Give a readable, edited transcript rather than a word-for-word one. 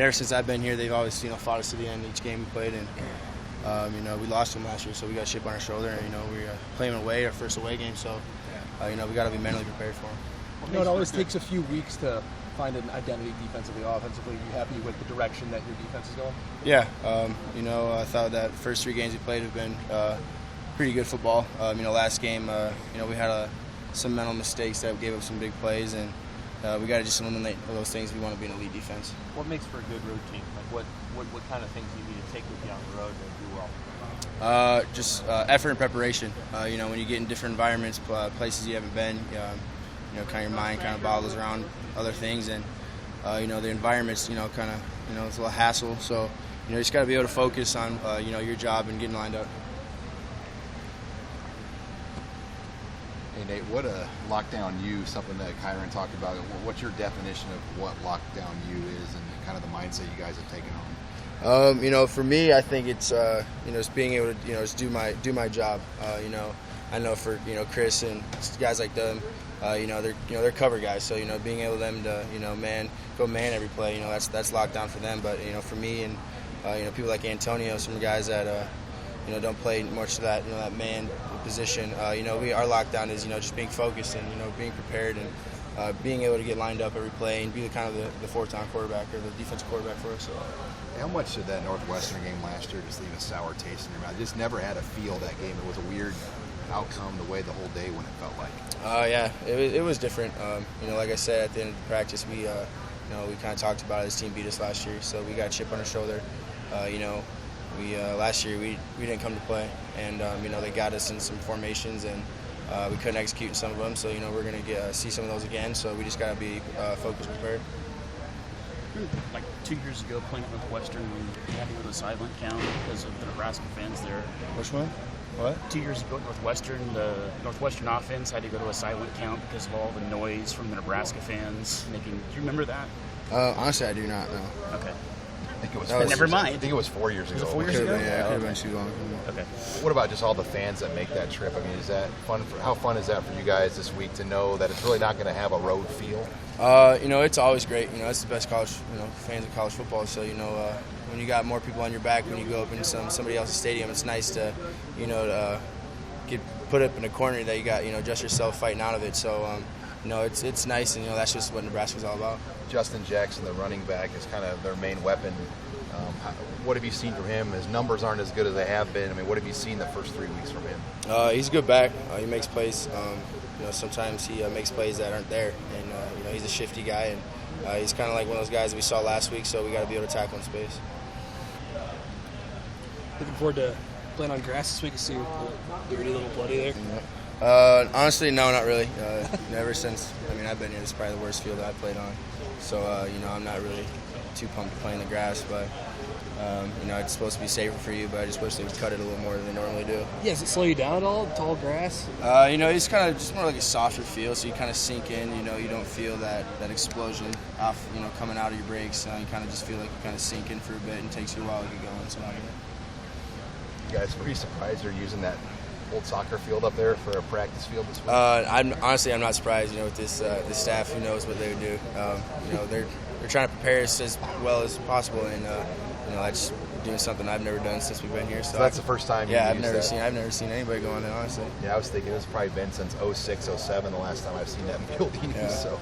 ever since I've been here, they've always fought us to the end each game we played, and we lost them last year, so we got a chip on our shoulder, and we're playing away, our first away game, so we got to be mentally prepared for them. It always takes a few weeks to find an identity defensively, offensively. Are you happy with the direction that your defense is going? Yeah, I thought that first 3 games we played have been pretty good football. Last game, we had some mental mistakes that gave up some big plays, and we got to just eliminate those things if we want to be an elite defense. What makes for a good road team? Like what kind of things do you need to take with you on the road to do well? Just effort and preparation. When you get in different environments, places you haven't been, kind of your mind kind of boggles around other things, and the environment's kind of it's a little hassle. So you just got to be able to focus on your job and getting lined up. Hey Nate, what a lockdown U, something that Kyron talked about. What's your definition of what lockdown U is and kind of the mindset you guys have taken on? For me, I think it's just being able to just do my job. I know for Chris and guys like them, they're cover guys. So being able them to go man every play, that's locked down for them. But for me and people like Antonio, some guys that don't play much of that that man position. Our lockdown is just being focused and being prepared and being able to get lined up every play and be the kind of the 4-time quarterback or the defensive quarterback for us. How much did that Northwestern game last year just leave a sour taste in your mouth? I just never had a feel that game. It was a weird outcome the way the whole day when it felt like. It was different. Like I said at the end of the practice, we kind of talked about it. This team beat us last year, so we got a chip on our shoulder. Last year we didn't come to play, and they got us in some formations, and we couldn't execute in some of them. So we're going to see some of those again. So we just got to be focused, prepared. Like 2 years ago, playing at Northwestern, we had to go to a silent count because of the Nebraska fans there. Which one? What? 2 years ago at Northwestern, the Northwestern offense had to go to a silent count because of all the noise from the Nebraska fans making. Do you remember that? Honestly, I do not know. Okay. I think it was. Never mind. I think it was 4 years ago. Was it 4 years ago? Yeah, it could have been too long. Okay. What about just all the fans that make that trip? I mean, is that fun? How fun is that for you guys this week to know that it's really not going to have a road feel? It's always great. It's the best college, fans of college football. So, when you got more people on your back, when you go up in somebody else's stadium, it's nice to, get put up in a corner that you got, just yourself fighting out of it. So, it's nice, and that's just what Nebraska's all about. Justin Jackson, the running back, is kind of their main weapon. What have you seen from him? His numbers aren't as good as they have been. I mean, what have you seen the first 3 weeks from him? He's a good back. He makes plays. Sometimes he makes plays that aren't there, and he's a shifty guy, and he's kind of like one of those guys that we saw last week. So we got to be able to tackle in space. Looking forward to playing on grass this week. See dirty little bloody there. Honestly, no, not really. Never since. I've been here. This is probably the worst field that I played on. So I'm not really too pumped to play in the grass, but it's supposed to be safer for you. But I just wish they would cut it a little more than they normally do. Yeah, does it slow you down at all? Tall grass? It's kind of just more like a softer feel, so you kind of sink in. You don't feel that explosion off. Coming out of your brakes. You kind of just feel like you kind of sink in for a bit, and it takes you a while to get going. So you guys, were you surprised they're using that old soccer field up there for a practice field this week? I'm not surprised. With this staff, who knows what they would do. They're trying to prepare us as well as possible, and that's doing something I've never done since we've been here. So that's the first time. I've never seen anybody go on there, honestly. Yeah, I was thinking it's probably been since 06, 07 the last time I've seen that field used. Yeah. So